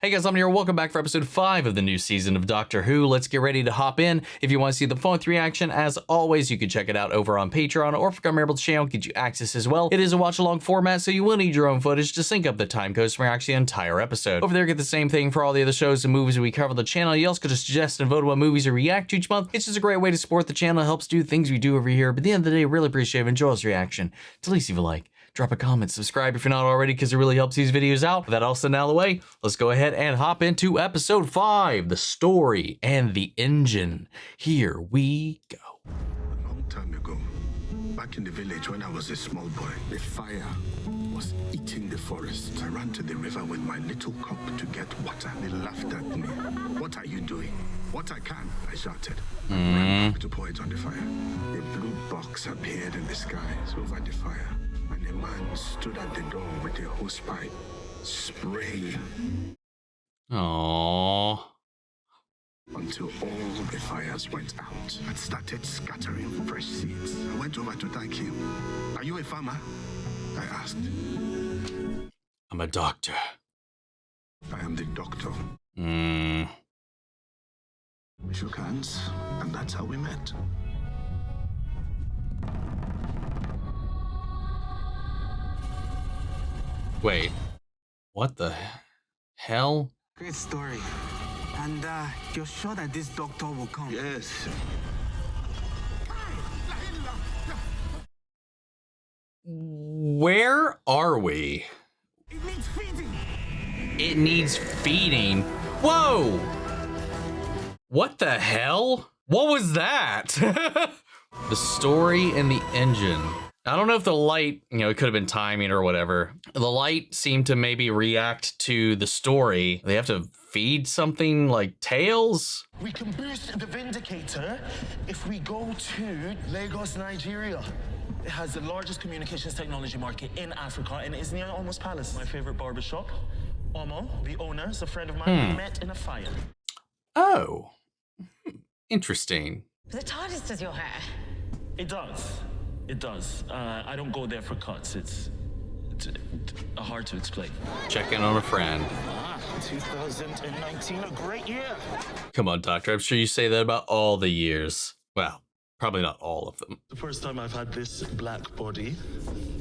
Hey guys, I'm here. Welcome back for episode 5 of the new season of Doctor Who. Let's get ready to hop in. If you want to see the full reaction, as always, you can check it out over on Patreon, or if you're able to channel, get you access as well. It is a watch-along format, so you will need your own footage to sync up the time codes for actually the entire episode. Over there, get the same thing for all the other shows and movies we cover on the channel. You also could just suggest and vote what movies we react to each month. It's just a great way to support the channel. It helps do things we do over here. But at the end of the day, really appreciate it. Enjoy this reaction. To least leave a like. Drop a comment, subscribe if you're not already, because it really helps these videos out. With that all said and out of the way, let's go ahead and hop into episode 5, the story and the engine. Here we go. A long time ago, back in the village when I was a small boy, the fire was eating the forest. I ran to the river with my little cup to get water. They laughed at me. What are you doing? What I can, I shouted. I ran back to pour it on the fire. A blue box appeared in the skies over the fire. And a man stood at the door with a hosepipe, spraying. Aww. Until all the fires went out and started scattering fresh seeds. I went over to thank him. Are you a farmer? I asked. I'm a doctor. I am the doctor. We shook hands, and that's how we met. Wait, what the hell? Great story. And you're sure that this doctor will come? Yes. Where are we? It needs feeding. It needs feeding. Whoa! What the hell? What was that? The story and the engine. I don't know if the light, it could have been timing or whatever. The light seemed to maybe react to the story. They have to feed something like tails? We can boost the Vindicator if we go to Lagos, Nigeria. It has the largest communications technology market in Africa and is near Almost Palace. My favorite barber shop. Omo, the owner, is a friend of mine. We met in a fire. Oh, interesting. The TARDIS does your hair. It does. It does. I don't go there for cuts. It's hard to explain. Check in on a friend. 2019, a great year. Come on, Doctor. I'm sure you say that about all the years. Well, probably not all of them. The first time I've had this black body.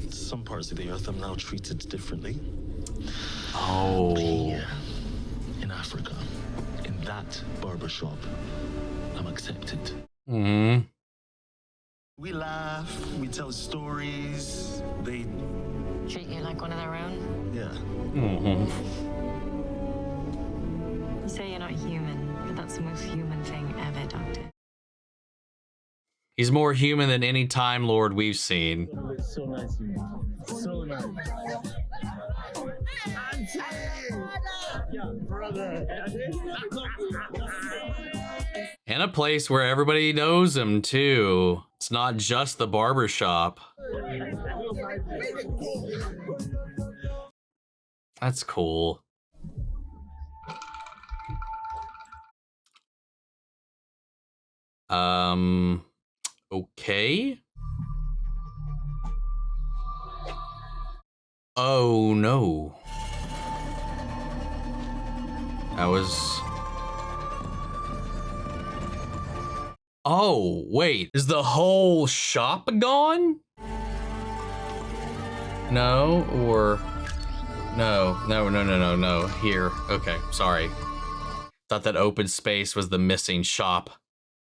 Some parts of the earth I'm now treated differently. Oh. Here, in Africa, in that barbershop, I'm accepted. Hmm. We laugh, we tell stories, they... Treat you like one of their own. Yeah. Mm-hmm. You say you're not human, but that's the most human thing ever, Doctor. He's more human than any Time Lord we've seen. So nice, so nice. Yeah, brother. And a place where everybody knows him, too. It's not just the barber shop. That's cool. Okay. Oh, no. That was... Oh, wait. Is the whole shop gone? No, or... No. Here. Okay, sorry. Thought that open space was the missing shop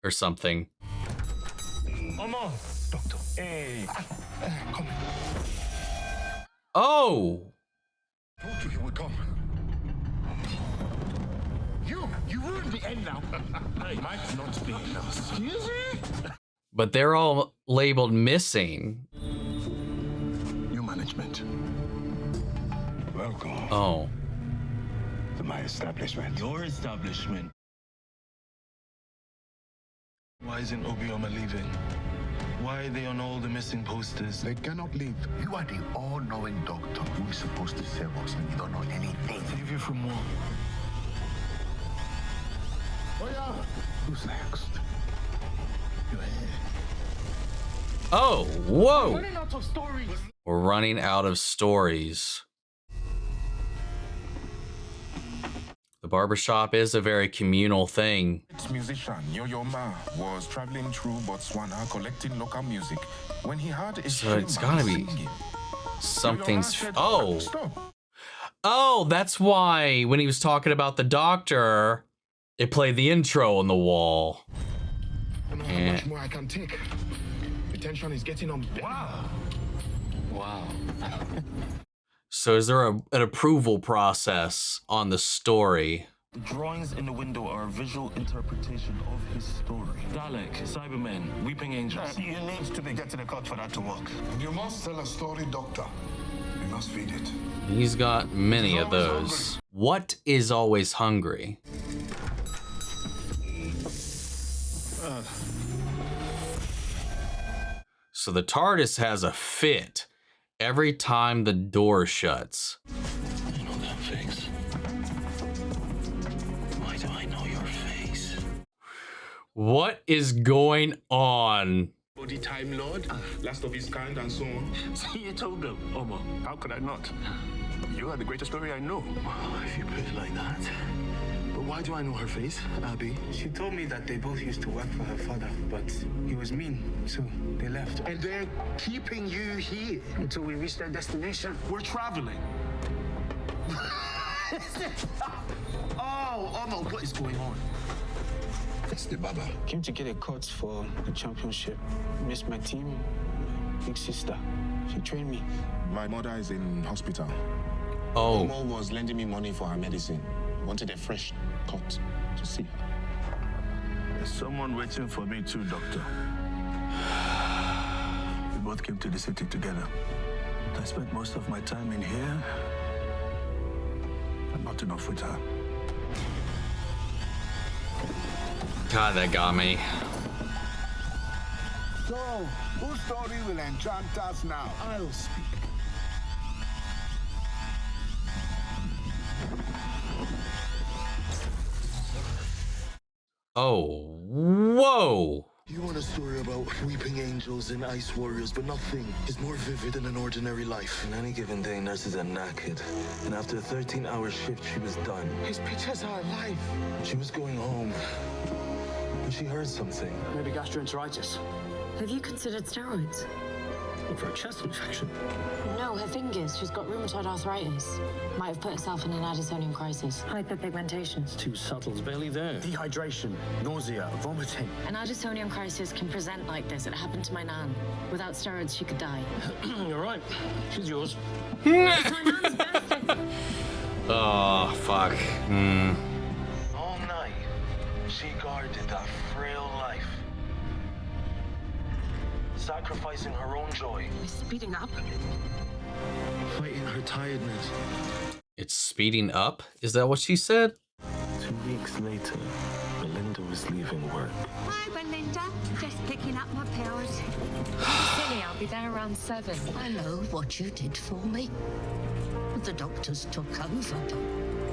or something. Mama, doctor. Hey. Come. Oh! Told you he would come. You ruined the end now. I might not be. Excuse me? But they're all labeled missing. New management. Welcome Oh. to my establishment. Your establishment. Why isn't Obioma leaving? Why are they on all the missing posters? They cannot leave. You are the all-knowing doctor who is supposed to save us and you don't know anything. Save you from what? Oh yeah. Who's next? You're here. Oh, whoa! Running out of stories. We're running out of stories. barbershop is a very communal thing. Musician Yo-Yo Ma was traveling through Botswana collecting local music when he heard a So it's gotta be singing. something's. Yo-Yo Ma said, Oh, "Stop." oh, that's why when he was talking about the doctor, it played the intro on the wall. I don't know how much more I can take. The tension is getting on. Wow. So is there an approval process on the story? The drawings in the window are a visual interpretation of his story. Dalek, Cybermen, Weeping Angels. You need to be getting a cut for that to work. You must tell a story, Doctor. You must feed it. He's got many of those. What is always hungry? So the TARDIS has a fit every time the door shuts. I know that face. Why do I know your face? What is going on? Body Time Lord, last of his kind, and so on. So you told them, Omo. How could I not? You are the greatest story I know. Well, if you put it like that. But why do I know her face, Abby? She told me that they both used to work for her father, but he was mean, so they left. And they're keeping you here. Until we reached their destination. We're traveling. Oh no, what is going on? It's the Barber. Came to get a cut for the championship. Missed my team, my big sister. She trained me. My mother is in hospital. Oh, Mom was lending me money for her medicine. Wanted a fresh cut to see her. There's someone waiting for me too, Doctor. We both came to the city together. I spent most of my time in here, but not enough with her. God, that got me. So, whose story will enchant us now? I'll speak. Oh, whoa. You want a story about weeping angels and ice warriors, but nothing is more vivid than an ordinary life. On any given day, nurses are knackered, and after a 13-hour shift, she was done. His pictures are alive. She was going home, but she heard something. Maybe gastroenteritis. Have you considered steroids? For a chest infection. No, her fingers. She's got rheumatoid arthritis. Might have put herself in an Addisonian crisis. Hyperpigmentation. Too subtle, it's barely there. Dehydration, nausea, vomiting. An Addisonian crisis can present like this. It happened to my nan. Without steroids, she could die. You're right. She's yours. It's my nan's birthday. Oh, fuck. All night, she guarded that frail life, sacrificing her own joy, Speeding up. fighting her tiredness. It's speeding up? Is that what she said? 2 weeks later, Belinda was leaving work. Hi, Belinda. Just picking up my pills. Silly, I'll be there around 7. I know what you did for me. The doctors took over.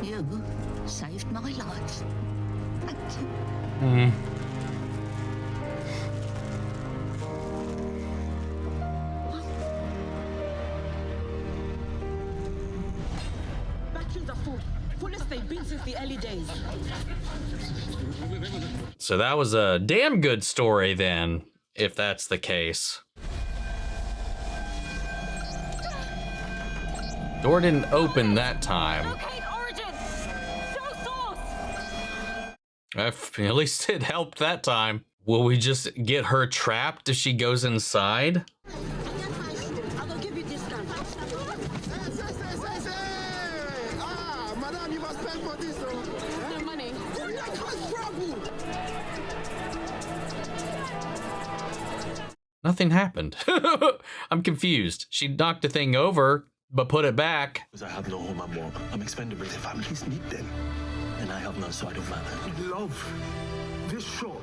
You saved my life. Thank you. Batteries are full. Fullest they've been since the early days. So that was a damn good story then, if that's the case. Door didn't open that time. Locate origin. Show source. At least it helped that time. Will we just get her trapped if she goes inside? I will give you discount. Madam, you must pay for this. No money. Nothing happened. I'm confused. She knocked the thing over, but put it back. Because I have no home and work. I'm expendable. The families need them. And I have no side of manner. I love this shop.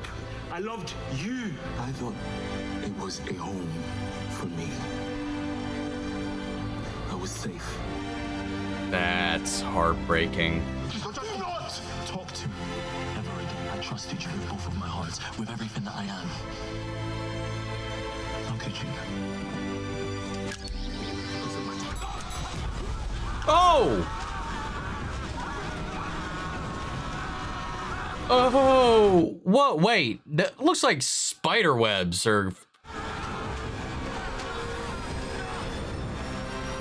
I loved you. I thought it was a home for me. I was safe. That's heartbreaking. Just not talk to me ever again. I trusted you with both of my hearts, with everything that I am. How could you? Oh! Oh, what? Wait, that looks like spider webs or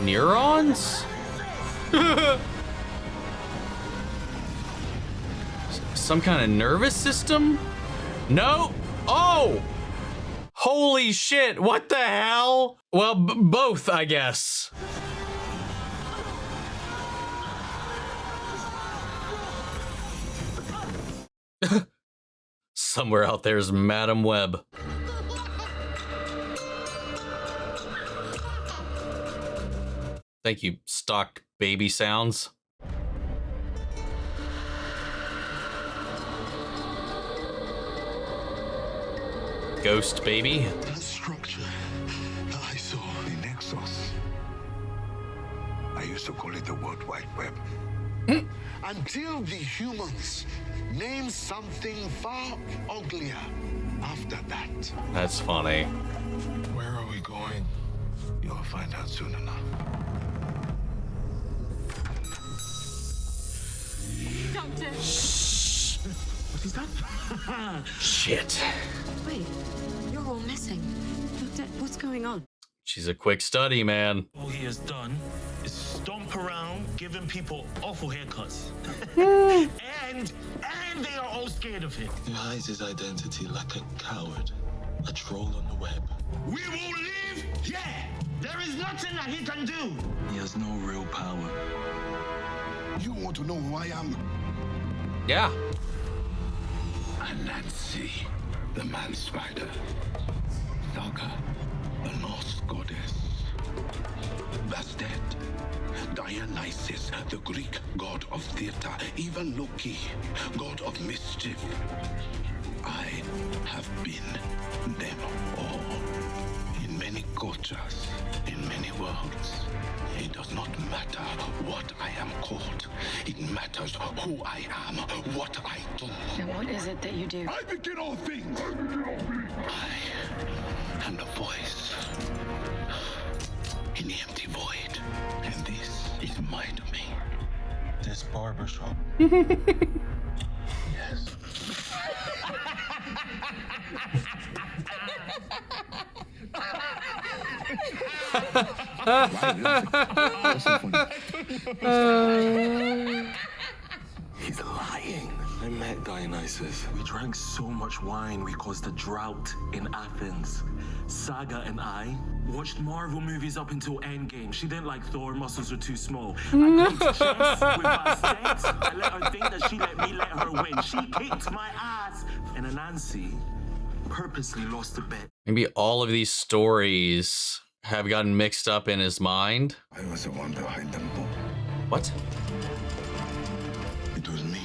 neurons? Some kind of nervous system? No. Oh, holy shit. What the hell? Well, both, I guess. Somewhere out there's Madam Web. Thank you, stock baby sounds. Ghost baby. That structure that I saw in Nexus, I used to call it the World Wide Web. Until the humans named something far uglier after that. That's funny. Where are we going? You'll find out soon enough. Doctor. What is that? Shit. Wait, you're all missing. Doctor, what's going on? She's a quick study, man. All he has done is stomp around giving people awful haircuts. and they are all scared of him. He hides his identity like a coward, a troll on the web. We will live? Yeah! There is nothing that he can do! He has no real power. You want to know who I am? Yeah. Anansi, the man spider. Saga, the Norse goddess. Bastet, Dionysus, the Greek god of theater. Even Loki, god of mischief. I have been them all. In many cultures, in many worlds. It does not matter what I am called. It matters who I am, what I do. And what is it that you do? I begin all things. I am the voice in the empty void. And this is my domain. This barber shop. Yes. He's lying. I met Dionysus. We drank so much wine we caused a drought in Athens. Saga and I watched Marvel movies up until Endgame. She didn't like Thor, muscles were too small. I played chess with Bastet. I let her think that she let me let her win. She kicked my ass. And Anansi purposely lost the bet. Maybe all of these stories have gotten mixed up in his mind. I was the one behind them all. What? It was me.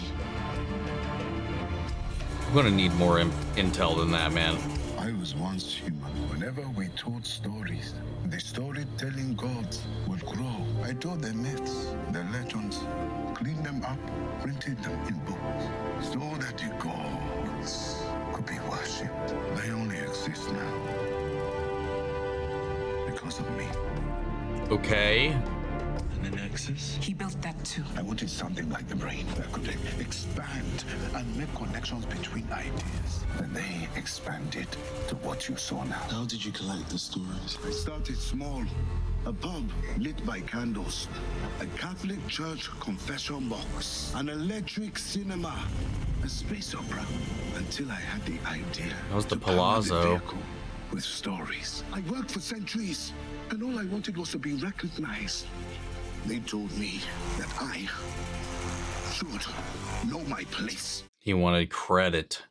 I'm gonna need more intel than that, man. I was once human. Whenever we told stories, the storytelling gods would grow. I told the myths, the legends, cleaned them up, printed them in books, so that the gods could be worshipped. They only exist now because of me. Okay. And the Nexus? He built that too. I wanted something like the brain that could expand and make connections between ideas. And they expanded to what you saw now. How did you collect the stories? I started small. A pub lit by candles. A Catholic church confession box. An electric cinema. A space opera. Until I had the idea. That was the to power the Palazzo. vehicle with stories. I worked for centuries. And all I wanted was to be recognized. They told me that I should know my place. He wanted credit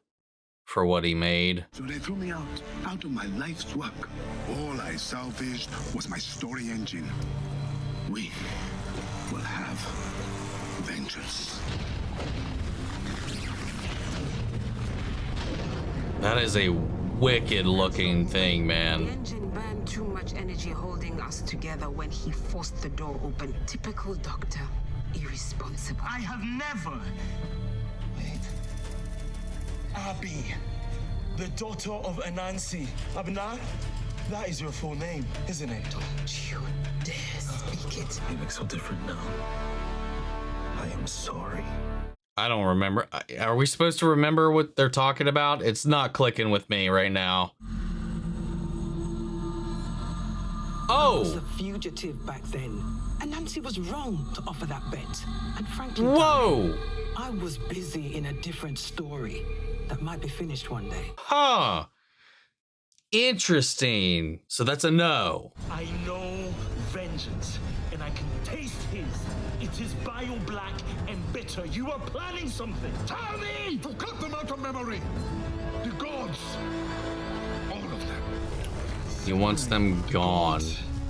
for what he made. So they threw me out of my life's work. All I salvaged was my story engine. We will have vengeance. That is a wicked looking thing, The man. engine burned too much energy holding us together when he forced the door open. Typical doctor. Irresponsible. I have never. Wait. Abby, the daughter of Anansi. Abna, that is your full name, isn't it? Don't you dare speak it. You look so different now. I am sorry. I don't remember. Are we supposed to remember what they're talking about? It's not clicking with me right now. I was Oh! a fugitive back then, and Nancy was wrong to offer that bet. And frankly, Whoa! darling, I was busy in a different story that might be finished one day. Huh. Interesting. So that's a no. I know vengeance, and I can taste his. It is bile black and bitter. You are planning something. Tell me to cut them out of memory. The gods. All of them. He wants them gone.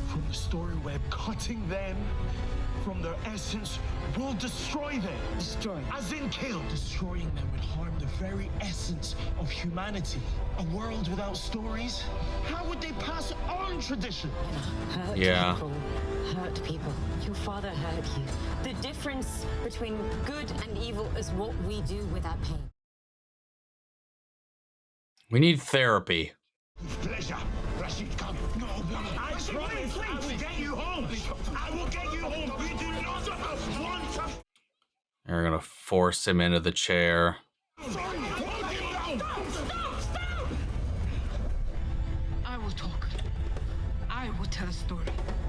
From the story web, cutting them from their essence will destroy them. Destroy. As in kill. Destroying them would harm the very essence of humanity. A world without stories? How would they pass on tradition? Hurt people. Hurt people. Your father hurt you. The difference between good and evil is what we do with that pain. We need therapy. With pleasure. Rashid, come. No, woman. I promise I will get you home. I will get you home. You do not want to. They're gonna force him into the chair. Stop! I will talk. I will tell a story.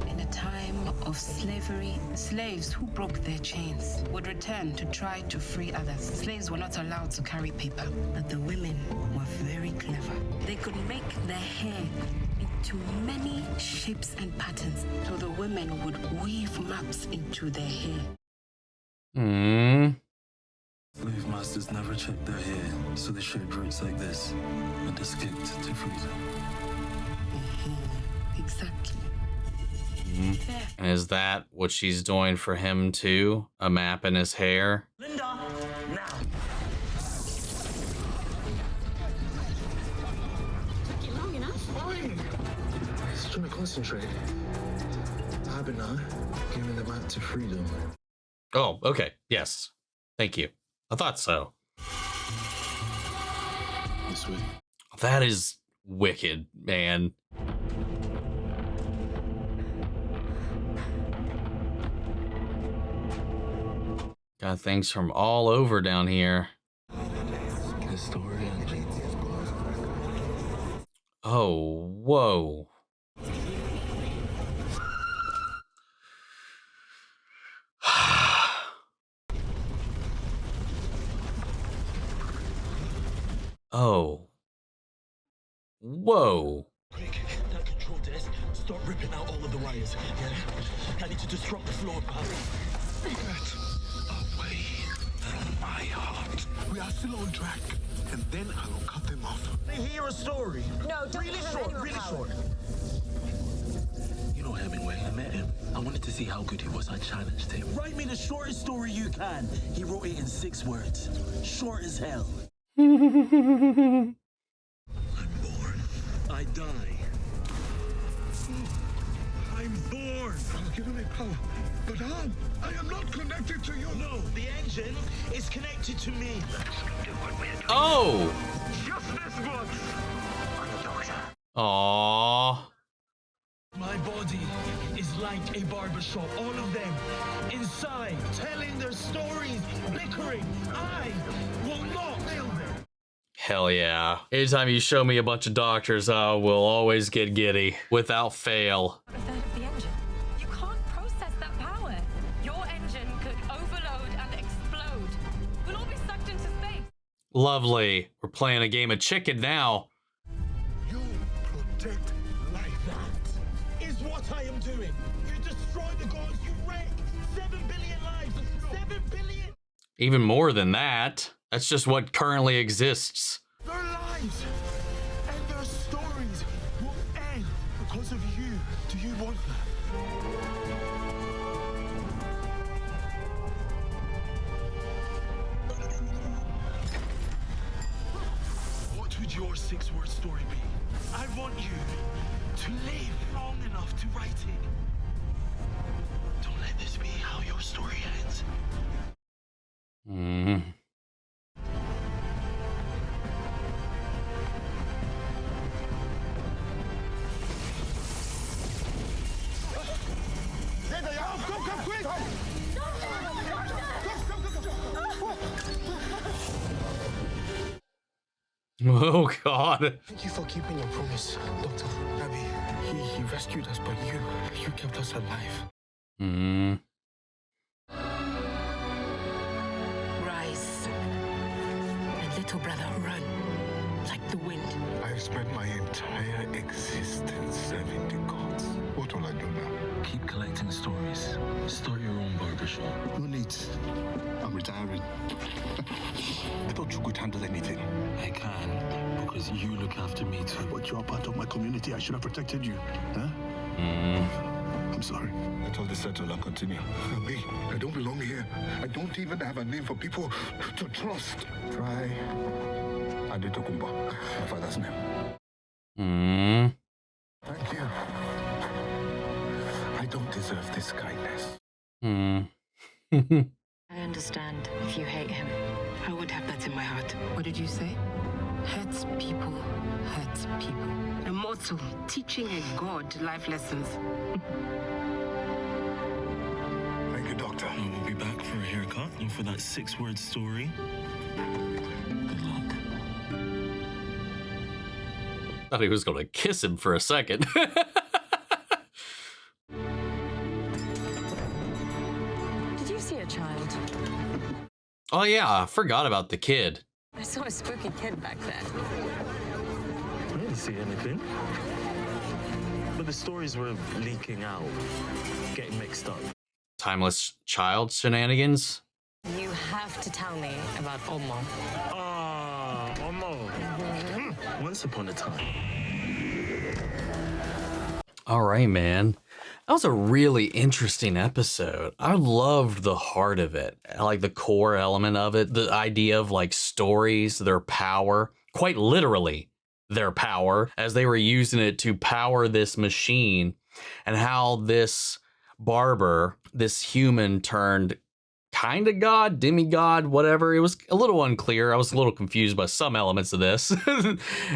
In a time of slavery, slaves who broke their chains would return to try to free others. Slaves were not allowed to carry paper, but the women were very clever. They could make their hair into many shapes and patterns, so the women would weave maps into their hair. Slave masters never checked their hair, so they shaped roots like this and escaped to freedom. Exactly. And is that what she's doing for him too? A map in his hair? Linda, now. Took you long enough. Fine. Just trying to concentrate. Abinah gave me the map to freedom. Oh, okay. Yes. Thank you. I thought so. This way. That is wicked, man. Got things from all over down here. Oh, whoa. Oh. Whoa. Quick, that control desk. Start ripping out all of the wires. Yeah? I need to disrupt the floor. Get away from my heart. We are still on track, and then I will cut them off. They hear a story. No, don't really give him short, any more really power. short. You know Hemingway, I met him. I wanted to see how good he was. I challenged him. Write me the shortest story you can. He wrote it in 6 words. Short as hell. I'm born. I die. I'm born. I've given me power, but how? I am not connected to you. No, the engine is connected to me. Oh! Just this once. Aww. My body is like a barbershop. All of them inside, telling their stories, bickering. I will not fail them. Hell yeah. Anytime you show me a bunch of doctors, I will always get giddy. Without fail. A third of the engine. You can't process that power. Your engine could overload and explode. We'll all be sucked into space. Lovely. We're playing a game of chicken now. You protect life. That is what I am doing. You destroy the gods. You wreck 7 billion lives. 7 billion. Even more than that. That's just what currently exists. Their lives and their stories will end because of you. Do you want that? What would your 6-word story be? I want you to live long enough to write it. Don't let this be how your story ends. There they are! Come quick! Come! Oh, God. Thank you for keeping your promise, Doctor. Abby, he rescued us, but you kept us alive. Hmm. Rise. My little brother, run. Like the wind. I've spent my entire existence serving the gods. What will I do now? Keep collecting stories. Start your own barbershop. No need. I'm retiring. I thought you could handle anything. I can, because you look after me too. But you're part of my community. I should have protected you. Huh? I'm sorry. Let all this settle and continue. Me, I don't belong here. I don't even have a name for people to trust. Try Adetokumba, my father's name. Thank you. I don't deserve this kindness. I understand if you hate him. I would have that in my heart. What did you say? Hurts people, hurts people. A mortal teaching a god life lessons. Thank you, Doctor. I will be back for a haircut and for that 6-word story. Good luck. Thought he was going to kiss him for a second. Did you see a child? Oh, yeah. I forgot about the kid. I saw a spooky kid back there. I didn't see anything. But the stories were leaking out, getting mixed up. Timeless child shenanigans. You have to tell me about Omo. Ah, Omo. Once upon a time. All right, man. That was a really interesting episode. I loved the heart of it. I like the core element of it. The idea of like stories, their power, quite literally their power, as they were using it to power this machine, and how this Barber, this human, turned kind of god, demigod, whatever. It was a little unclear. I was a little confused by some elements of this.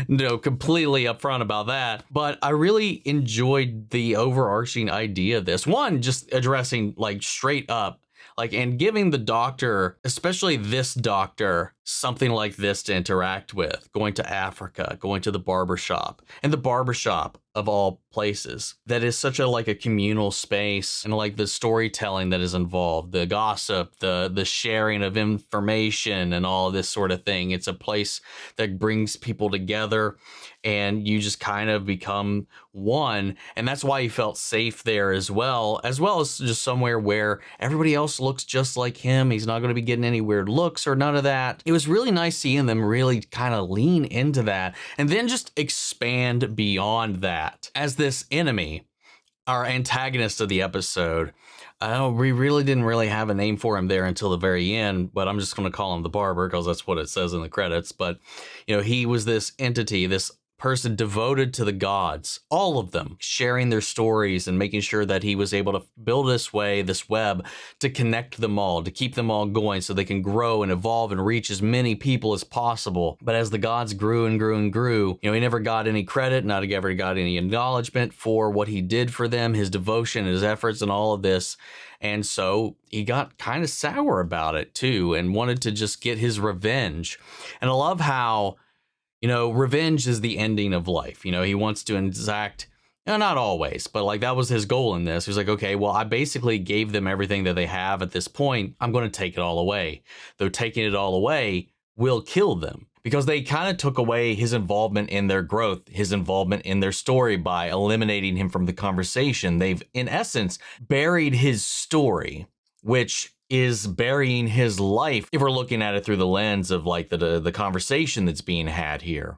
No, completely upfront about that. But I really enjoyed the overarching idea of this. One, just addressing like straight up, like, and giving the doctor, especially this doctor, something like this to interact with, going to Africa, going to the barbershop, and the barbershop of all places. That is such a like a communal space, and like the storytelling that is involved, the gossip, the sharing of information and all of this sort of thing. It's a place that brings people together, and you just kind of become one. And that's why he felt safe there as well as just somewhere where everybody else looks just like him. He's not going to be getting any weird looks or none of that. It was really nice seeing them really kind of lean into that and then just expand beyond that as this enemy, our antagonist of the episode. We really didn't have a name for him there until the very end, but I'm just going to call him the Barber because that's what it says in the credits. But, you know, he was this entity, this person devoted to the gods, all of them sharing their stories and making sure that he was able to build this web to connect them all, to keep them all going so they can grow and evolve and reach as many people as possible. But as the gods grew and grew and grew, you know, he never got any credit, not ever got any acknowledgement for what he did for them, his devotion, his efforts, and all of this. And so he got kind of sour about it too and wanted to just get his revenge. And I love how, you know, revenge is the ending of life. You know, he wants to exact, you know, not always, but like that was his goal in this. He was like, okay, well, I basically gave them everything that they have at this point. I'm going to take it all away. Though taking it all away will kill them because they kind of took away his involvement in their growth, his involvement in their story by eliminating him from the conversation. They've, in essence, buried his story, which is burying his life if we're looking at it through the lens of like the conversation that's being had here.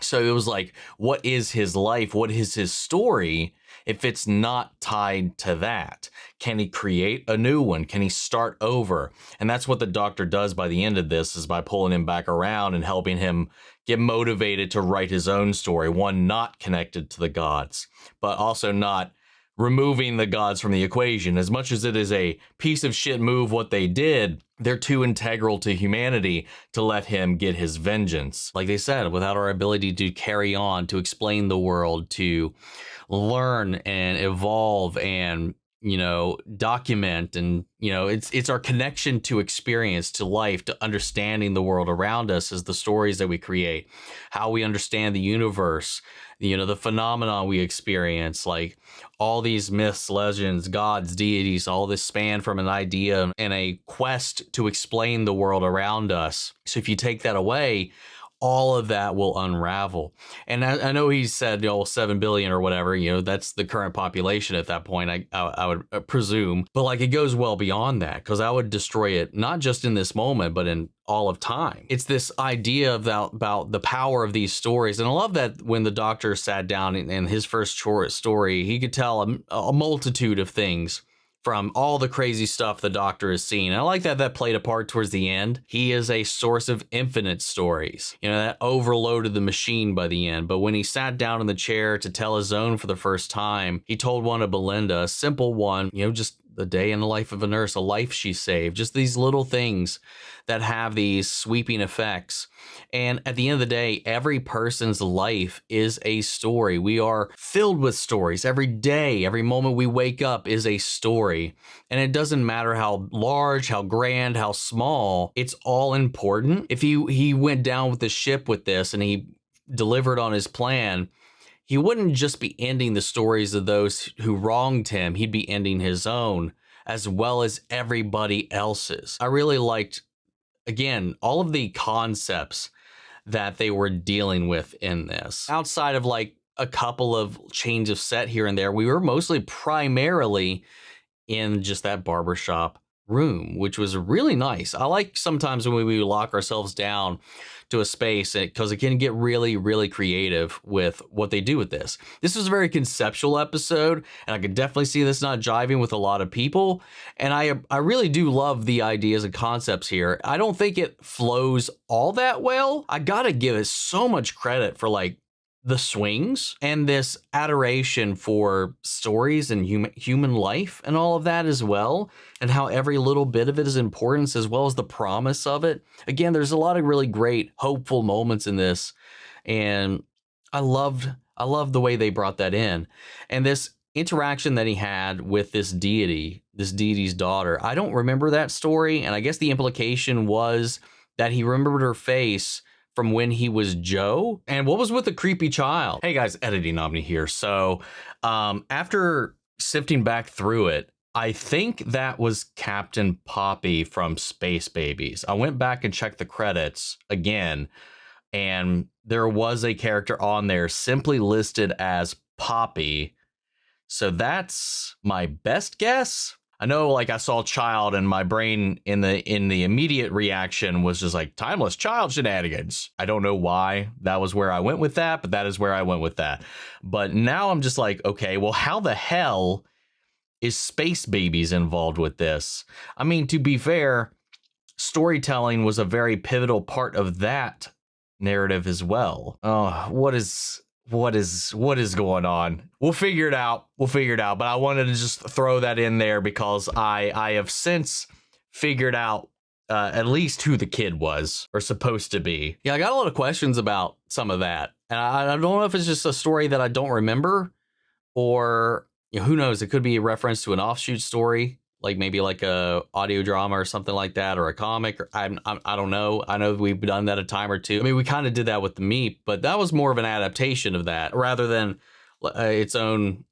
So it was like, what is his life? What is his story if it's not tied to that? Can he create a new one? Can he start over? And that's what the doctor does by the end of this, is by pulling him back around and helping him get motivated to write his own story, one not connected to the gods, but also not removing the gods from the equation. As much as it is a piece of shit move what they did, they're too integral to humanity to let him get his vengeance. Like they said, without our ability to carry on, to explain the world, to learn and evolve and document, and it's our connection to experience, to life, to understanding the world around us, is the stories that we create, how we understand the universe, the phenomena we experience, like all these myths, legends, gods, deities, all this span from an idea and a quest to explain the world around us. So if you take that away, all of that will unravel. And I know he said 7 billion or whatever, that's the current population at that point, I would presume. But like, it goes well beyond that, because I would destroy it, not just in this moment, but in all of time. It's this idea about the power of these stories. And I love that when the Doctor sat down in his first short story, he could tell a multitude of things from all the crazy stuff the Doctor has seen. I like that played a part towards the end. He is a source of infinite stories. That overloaded the machine by the end. But when he sat down in the chair to tell his own for the first time, he told one of Belinda, a simple one, just the day in the life of a nurse, a life she saved, just these little things that have these sweeping effects. And at the end of the day, every person's life is a story. We are filled with stories. Every day, every moment we wake up is a story. And it doesn't matter how large, how grand, how small, it's all important. If he went down with the ship with this and he delivered on his plan, he wouldn't just be ending the stories of those who wronged him. He'd be ending his own, as well as everybody else's. I really liked, again, all of the concepts that they were dealing with in this. Outside of like a couple of change of set here and there, we were primarily in just that barbershop room, which was really nice. I like sometimes when we lock ourselves down to a space, because it can get really, really creative with what they do with this. This was a very conceptual episode, and I could definitely see this not jiving with a lot of people. And I really do love the ideas and concepts here. I don't think it flows all that well. I gotta give it so much credit for like the swings and this adoration for stories and human life and all of that as well, and how every little bit of it is important, as well as the promise of it. Again, there's a lot of really great hopeful moments in this, and I loved the way they brought that in. And this interaction that he had with this deity's daughter, I don't remember that story, and I guess the implication was that he remembered her face from when he was Joe. And what was with the creepy child? Hey guys, Editing Omni here. So after sifting back through it, I think that was Captain Poppy from Space Babies. I went back and checked the credits again, and there was a character on there simply listed as Poppy. So that's my best guess. I know, like, I saw child, and my brain in the immediate reaction was just like timeless child shenanigans. I don't know why that was where I went with that, but that is where I went with that. But now I'm just like, okay, well, how the hell is Space Babies involved with this? I mean, to be fair, storytelling was a very pivotal part of that narrative as well. Oh, what is going on? We'll figure it out. But I wanted to just throw that in there because I have since figured out at least who the kid was, or supposed to be. Yeah, I got a lot of questions about some of that. And I don't know if it's just a story that I don't remember, or who knows, it could be a reference to an offshoot story, like maybe like a audio drama or something like that, or a comic. Or I don't know. I know we've done that a time or two. I mean, we kind of did that with The Meep, but that was more of an adaptation of that rather than its own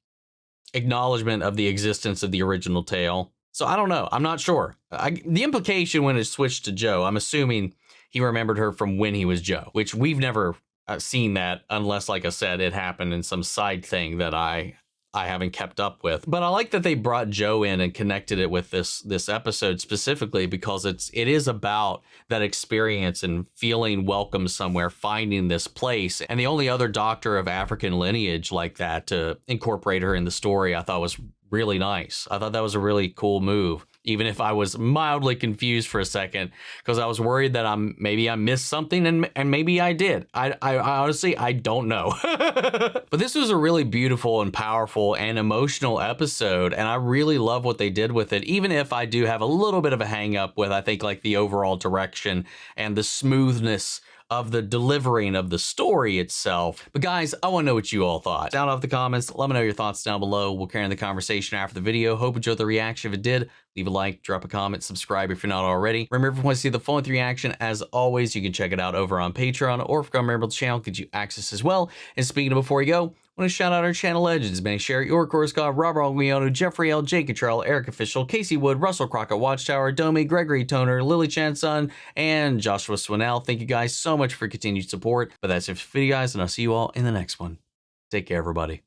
acknowledgement of the existence of the original tale. So I don't know. I'm not sure. The implication when it switched to Joe, I'm assuming he remembered her from when he was Joe, which we've never seen that unless, like I said, it happened in some side thing that I haven't kept up with. But I like that they brought Joe in and connected it with this episode specifically, because it is about that experience and feeling welcome somewhere, finding this place. And the only other doctor of African lineage like that to incorporate her in the story, I thought was really nice. I thought that was a really cool move, even if I was mildly confused for a second, because I was worried that maybe I missed something, and maybe I did. I honestly, I don't know. But this was a really beautiful and powerful and emotional episode, and I really love what they did with it, even if I do have a little bit of a hang up with, I think, like the overall direction and the smoothness of the delivering of the story itself. But guys, I want to know what you all thought. Sound off the comments. Let me know your thoughts down below. We'll carry on the conversation after the video. Hope you enjoyed the reaction. If it did, leave a like, drop a comment, subscribe if you're not already. Remember, if you want to see the full length reaction, as always, you can check it out over on Patreon, or if you're a member of the channel, gives you access as well. And speaking of before we go, I want to shout out our channel legends: Benny Sherry, Your Course God, Robert Alguiano, Jeffrey L, Jake Cottrell, Eric Official, Casey Wood, Russell Crockett Watchtower, Domi, Gregory Toner, Lily Chanson, and Joshua Swinnell. Thank you guys so much for continued support. But that's it for the video, guys, and I'll see you all in the next one. Take care, everybody.